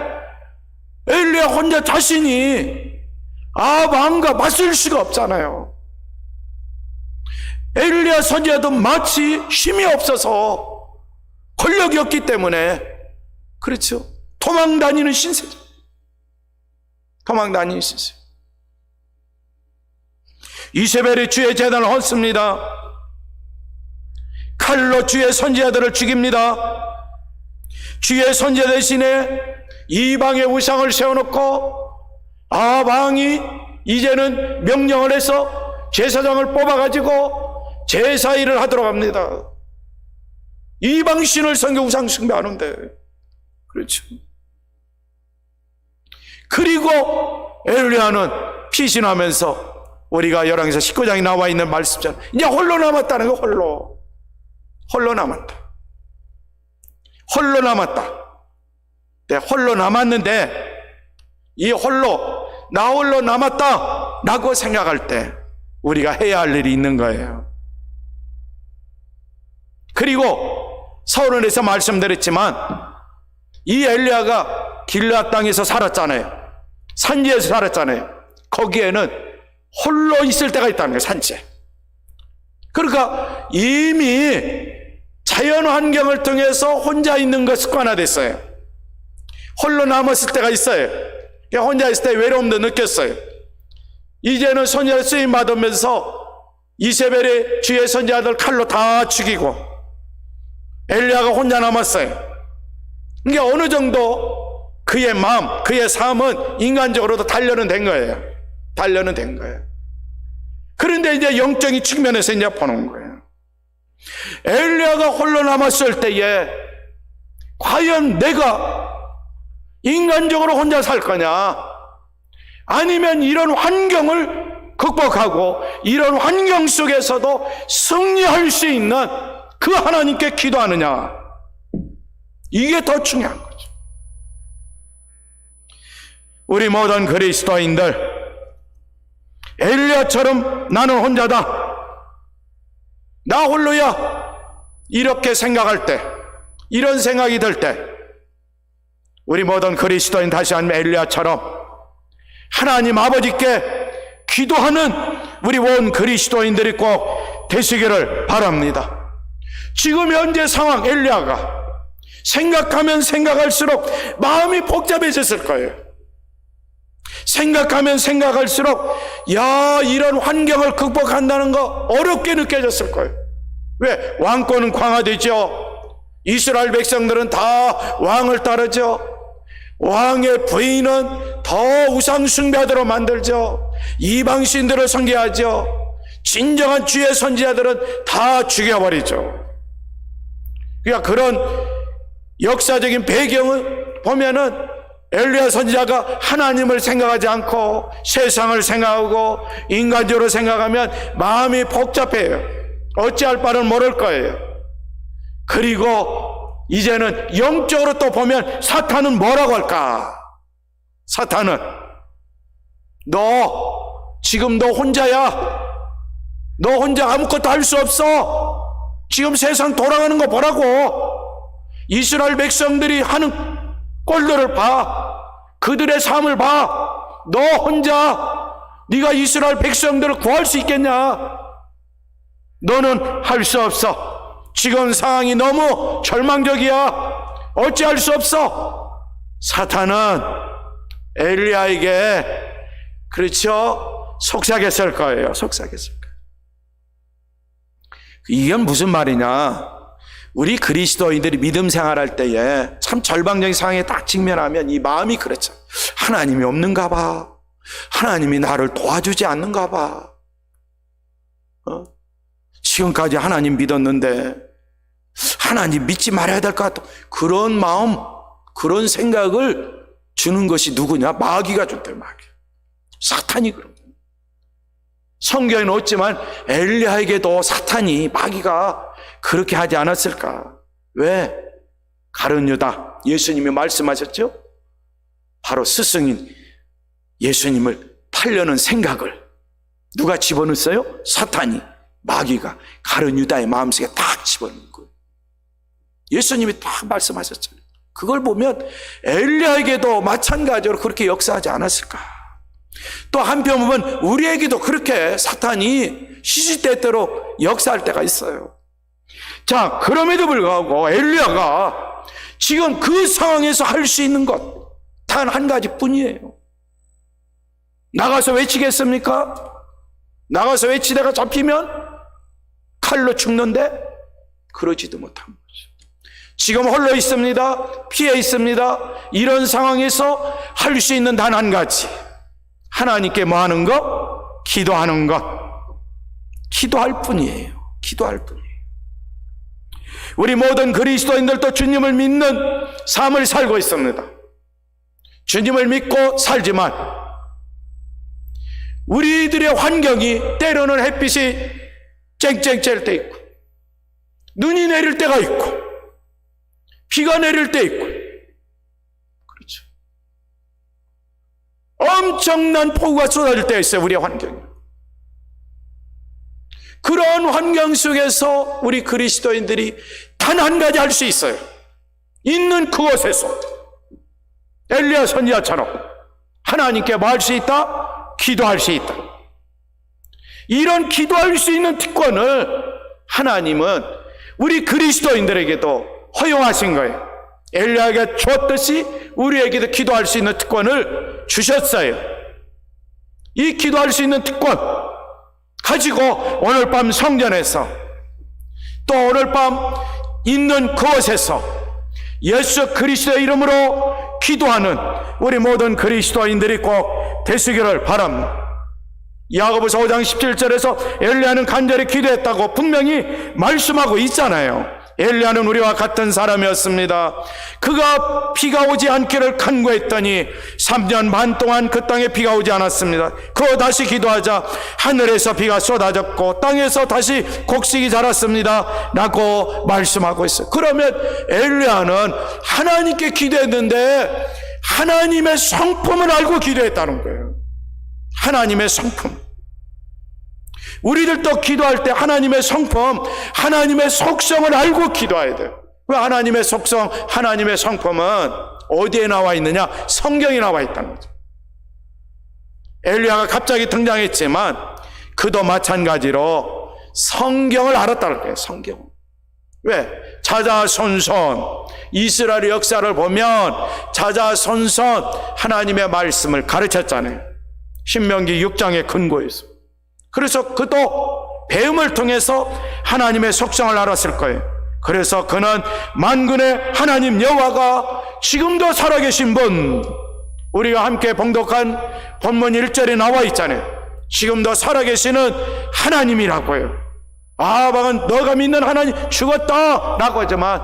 엘리야 혼자 자신이 아합과 맞설 수가 없잖아요. 엘리야 선지자도 마치 힘이 없어서 권력이 없기 때문에, 그렇죠, 도망 다니는 신세죠. 도망 다니는 신세. 이세벨이 주의 제단을 헛습니다. 칼로 주의 선지자들을 죽입니다. 주의 선지자 대신에 이방의 우상을 세워놓고 아합 왕이 이제는 명령을 해서 제사장을 뽑아가지고 제사일을 하도록 합니다. 이방신을 섬겨 우상 숭배하는데, 그렇죠. 그리고 엘리야는 피신하면서 우리가 열왕기서 19장에 나와 있는 말씀처럼 이제 홀로 남았다는 거. 홀로 남았다. 홀로 남았다. 네, 홀로 남았는데 이 나 홀로 남았다 라고 생각할 때 우리가 해야 할 일이 있는 거예요. 그리고 서론에서 말씀드렸지만 이 엘리야가 길앗 땅에서 살았잖아요. 산지에서 살았잖아요. 거기에는 홀로 있을 때가 있다는 거예요. 산지에. 그러니까 이미 자연 환경을 통해서 혼자 있는 거 습관화됐어요. 홀로 남았을 때가 있어요. 혼자 있을 때 외로움도 느꼈어요. 이제는 선지자 쓰임 받으면서 이세벨의 주의 선지자들 칼로 다 죽이고 엘리야가 혼자 남았어요. 이게 어느 정도 그의 마음, 그의 삶은 인간적으로도 단련은 된 거예요. 단련은 된 거예요. 그런데 이제 영적인 측면에서 이제 보는 거예요. 엘리야가 홀로 남았을 때에 과연 내가 인간적으로 혼자 살 거냐, 아니면 이런 환경을 극복하고 이런 환경 속에서도 승리할 수 있는 그 하나님께 기도하느냐, 이게 더 중요한 거죠. 우리 모든 그리스도인들 엘리야처럼 나는 혼자다, 나 홀로야, 이렇게 생각할 때, 이런 생각이 들 때 우리 모든 그리스도인 다시 한번 엘리야처럼 하나님 아버지께 기도하는 우리 온 그리스도인들이 꼭 되시기를 바랍니다. 지금 현재 상황 엘리야가 생각하면 생각할수록 마음이 복잡해졌을 거예요. 생각하면 생각할수록 이런 환경을 극복한다는 거 어렵게 느껴졌을 거예요. 왜? 왕권은 강화되죠. 이스라엘 백성들은 다 왕을 따르죠. 왕의 부인은 더 우상 숭배하도록 만들죠. 이방신들을 섬겨하죠. 진정한 주의 선지자들은 다 죽여버리죠. 그러니까 그런 역사적인 배경을 보면은 엘리야 선지자가 하나님을 생각하지 않고 세상을 생각하고 인간적으로 생각하면 마음이 복잡해요. 어찌할 바를 모를 거예요. 그리고 이제는 영적으로 또 보면 사탄은 뭐라고 할까? 사탄은 너 지금 너 혼자야. 너 혼자 아무것도 할 수 없어. 지금 세상 돌아가는 거 보라고. 이스라엘 백성들이 하는 꼴들을 봐. 그들의 삶을 봐. 너 혼자 네가 이스라엘 백성들을 구할 수 있겠냐? 너는 할 수 없어. 지금 상황이 너무 절망적이야. 어찌할 수 없어. 사탄은 엘리야에게, 그렇죠, 속삭였을 거예요. 속삭였을 거예요. 이건 무슨 말이냐? 우리 그리스도인들이 믿음 생활할 때에 참 절망적인 상황에 딱 직면하면 이 마음이 그렇죠. 하나님이 없는가 봐. 하나님이 나를 도와주지 않는가 봐. 지금까지 하나님 믿었는데 하나님 믿지 말아야 될 것 같다. 그런 마음, 그런 생각을 주는 것이 누구냐? 마귀가 줬대, 마귀. 사탄이 그런 거예요. 성경에는 없지만 엘리야에게도 사탄이, 마귀가 그렇게 하지 않았을까? 왜? 가룟 유다, 예수님이 말씀하셨죠? 바로 스승인 예수님을 팔려는 생각을 누가 집어넣었어요? 사탄이, 마귀가 가룟 유다의 마음속에 딱 집어넣은 거예요. 예수님이 딱 말씀하셨잖아요. 그걸 보면 엘리야에게도 마찬가지로 그렇게 역사하지 않았을까? 또 한편 보면 우리에게도 그렇게 사탄이 시시때때로 역사할 때가 있어요. 자, 그럼에도 불구하고 엘리야가 지금 그 상황에서 할 수 있는 것 단 한 가지뿐이에요. 나가서 외치겠습니까? 나가서 외치다가 잡히면 칼로 죽는데 그러지도 못한 거죠. 지금 홀로 있습니다. 피해 있습니다. 이런 상황에서 할 수 있는 단 한 가지, 하나님께 뭐 하는 것? 기도하는 것. 기도할 뿐이에요. 기도할 뿐이에요. 우리 모든 그리스도인들도 주님을 믿는 삶을 살고 있습니다. 주님을 믿고 살지만 우리들의 환경이 때로는 햇빛이 쨍쨍 쬐일 때 있고, 눈이 내릴 때가 있고, 비가 내릴 때 있고, 그렇죠. 엄청난 폭우가 쏟아질 때가 있어요. 우리의 환경이. 그런 환경 속에서 우리 그리스도인들이 단 한 가지 할 수 있어요. 있는 그곳에서 엘리야 선지자처럼 하나님께 뭐 할 수 있다? 기도할 수 있다. 이런 기도할 수 있는 특권을 하나님은 우리 그리스도인들에게도 허용하신 거예요. 엘리야에게 줬듯이 우리에게도 기도할 수 있는 특권을 주셨어요. 이 기도할 수 있는 특권 가지고 오늘 밤 성전에서, 또 오늘 밤 있는 그곳에서 예수 그리스도의 이름으로 기도하는 우리 모든 그리스도인들이 꼭 되시기를 바랍니다. 야고보서 5장 17절에서 엘리야는 간절히 기도했다고 분명히 말씀하고 있잖아요. 엘리야는 우리와 같은 사람이었습니다. 그가 비가 오지 않기를 간구했더니 3년 반 동안 그 땅에 비가 오지 않았습니다. 그거 다시 기도하자 하늘에서 비가 쏟아졌고 땅에서 다시 곡식이 자랐습니다 라고 말씀하고 있어요. 그러면 엘리야는 하나님께 기도했는데 하나님의 성품을 알고 기도했다는 거예요. 하나님의 성품. 우리들도 기도할 때 하나님의 성품, 하나님의 속성을 알고 기도해야 돼요. 왜 하나님의 속성, 하나님의 성품은 어디에 나와 있느냐? 성경에 나와 있다는 거죠. 엘리야가 갑자기 등장했지만 그도 마찬가지로 성경을 알았다는 거예요. 성경. 왜? 자자손손 이스라엘 역사를 보면 자자손손 하나님의 말씀을 가르쳤잖아요. 신명기 6장의 근거에서. 그래서 그도 배움을 통해서 하나님의 속성을 알았을 거예요. 그래서 그는 만군의 하나님 여호와가 지금도 살아계신 분, 우리가 함께 봉독한 본문 1절에 나와 있잖아요. 지금도 살아계시는 하나님이라고요. 아합은 너가 믿는 하나님 죽었다 라고 하지만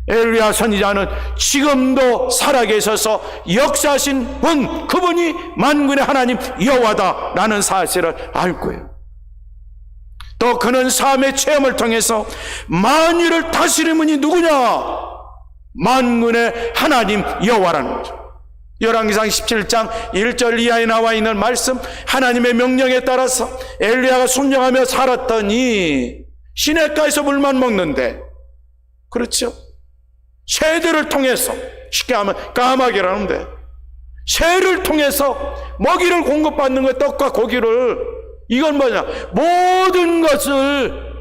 엘리야 선지자는 지금도 살아계셔서 역사하신 분, 그분이 만군의 하나님 여호와다 라는 사실을 알 거예요. 또 그는 삶의 체험을 통해서 만유를 다스리는 분이 누구냐? 만군의 하나님 여호와라는 거죠. 열왕기상 17장 1절 이하에 나와 있는 말씀, 하나님의 명령에 따라서 엘리야가 순종하며 살았더니 시냇가에서 물만 먹는데, 그렇죠? 새들을 통해서, 쉽게 하면 까마귀라는데, 새를 통해서 먹이를 공급받는 것, 떡과 고기를, 이건 뭐냐? 모든 것을,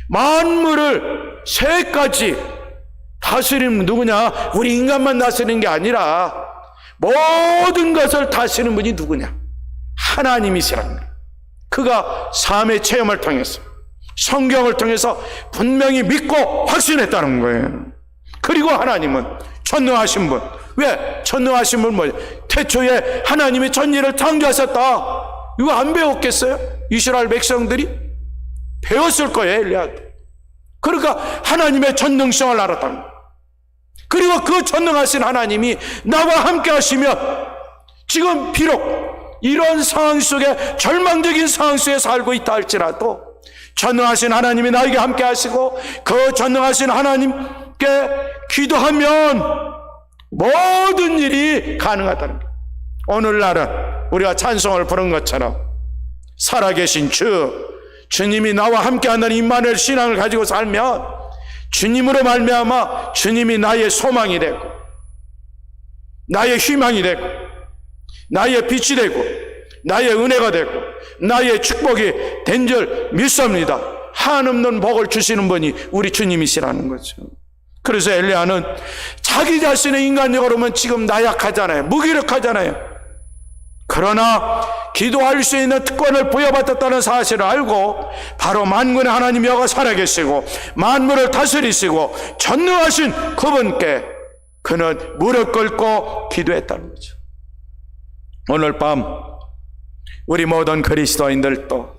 만물을, 새까지 다스리는 누구냐? 우리 인간만 다스리는 게 아니라 모든 것을 다스리는 분이 누구냐? 하나님이시라는 거예요. 그가 삶의 체험을 통해서, 성경을 통해서 분명히 믿고 확신했다는 거예요. 그리고 하나님은 전능하신 분. 왜? 전능하신 분 뭐예요? 태초에 하나님이 전일을 창조하셨다. 이거 안 배웠겠어요? 이스라엘 백성들이 배웠을 거예요, 엘리야. 그러니까 하나님의 전능성을 알았다는 거예요. 그리고 그 전능하신 하나님이 나와 함께 하시면 지금 비록 이런 상황 속에, 절망적인 상황 속에 살고 있다 할지라도 전능하신 하나님이 나에게 함께 하시고 그 전능하신 하나님께 기도하면 모든 일이 가능하다는 거예요. 오늘날은 우리가 찬송을 부른 것처럼 살아계신 주님이 나와 함께한다는 임마누엘 신앙을 가지고 살면 주님으로 말미암아 주님이 나의 소망이 되고 나의 희망이 되고 나의 빛이 되고 나의 은혜가 되고 나의 축복이 된 줄 믿습니다. 한없는 복을 주시는 분이 우리 주님이시라는 거죠. 그래서 엘리야는 자기 자신의 인간적으로는 지금 나약하잖아요. 무기력하잖아요. 그러나 기도할 수 있는 특권을 부여받았다는 사실을 알고 바로 만군의 하나님 여호와 살아계시고 만물을 다스리시고 전능하신 그분께 그는 무릎 꿇고 기도했다는 거죠. 오늘 밤 우리 모든 그리스도인들도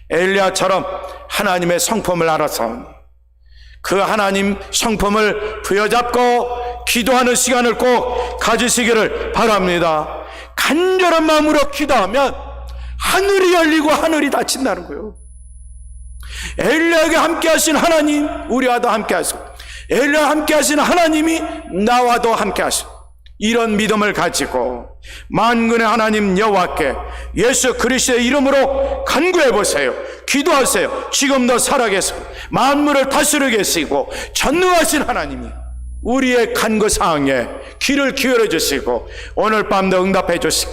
엘리야처럼 하나님의 성품을 알아서 그 하나님 성품을 부여잡고 기도하는 시간을 꼭 가지시기를 바랍니다. 간절한 마음으로 기도하면 하늘이 열리고 하늘이 닫힌다는 거예요. 엘리야에게 함께 하신 하나님 우리와도 함께 하시고 엘리야와 함께 하신 하나님이 나와도 함께 하시고 이런 믿음을 가지고 만군의 하나님 여호와께 예수 그리스도의 이름으로 간구해 보세요. 기도하세요. 지금도 살아계시고 만물을 다스리고 계시고 전능하신 하나님이 우리의 간구 사항에 귀를 기울여 주시고 오늘 밤도 응답해 주시고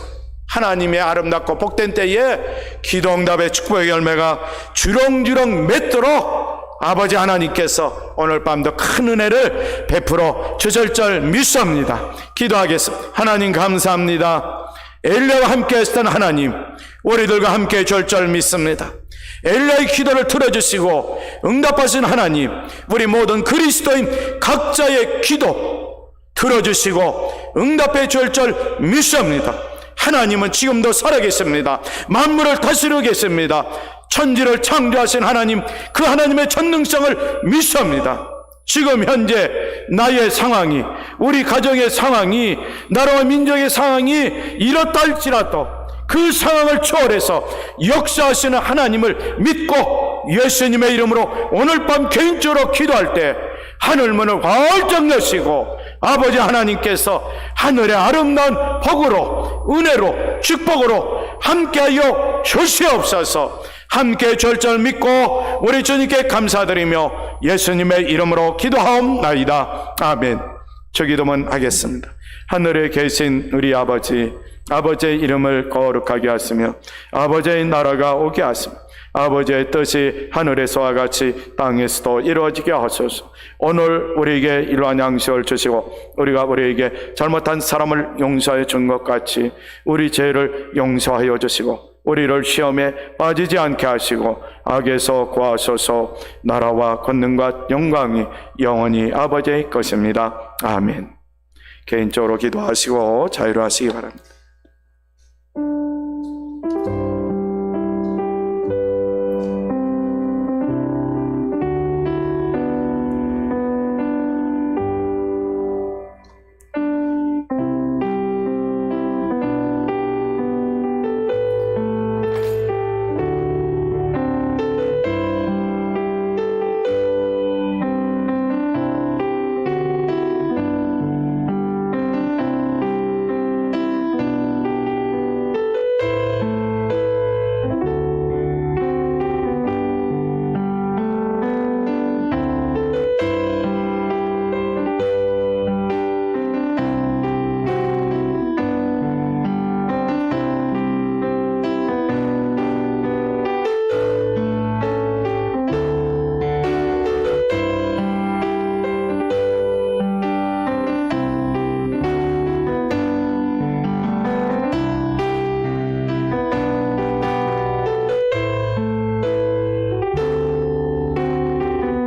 하나님의 아름답고 복된 때에 기도 응답의 축복의 열매가 주렁주렁 맺도록 아버지 하나님께서 오늘 밤도 큰 은혜를 베풀어 주실 줄 믿습니다. 기도하겠습니다. 하나님 감사합니다. 엘리야와 함께 했던 하나님 우리들과 함께 해줄 줄 믿습니다. 엘리야의 기도를 들어주시고 응답하신 하나님 우리 모든 그리스도인 각자의 기도 들어주시고 응답해 줄 줄 믿습니다. 하나님은 지금도 살아계십니다. 만물을 다스리고 계십니다. 천지를 창조하신 하나님 그 하나님의 전능성을 믿습니다. 지금 현재 나의 상황이 우리 가정의 상황이 나라와 민족의 상황이 이렇다 할지라도 그 상황을 초월해서 역사하시는 하나님을 믿고 예수님의 이름으로 오늘 밤 개인적으로 기도할 때 하늘문을 활짝 여시고 아버지 하나님께서 하늘의 아름다운 복으로 은혜로 축복으로 함께하여 주시옵소서. 함께 절절 믿고 우리 주님께 감사드리며 예수님의 이름으로 기도하옵나이다. 아멘. 저 기도만 하겠습니다. 하늘에 계신 우리 아버지, 아버지의 이름을 거룩하게 하시며 아버지의 나라가 오게 하시며 아버지의 뜻이 하늘에서와 같이 땅에서도 이루어지게 하소서. 오늘 우리에게 일용할 양식을 주시고 우리가 우리에게 잘못한 사람을 용서해 준 것 같이 우리 죄를 용서하여 주시고 우리를 시험에 빠지지 않게 하시고 악에서 구하소서. 나라와 권능과 영광이 영원히 아버지의 것입니다. 아멘. 개인적으로 기도하시고 자유로 하시기 바랍니다.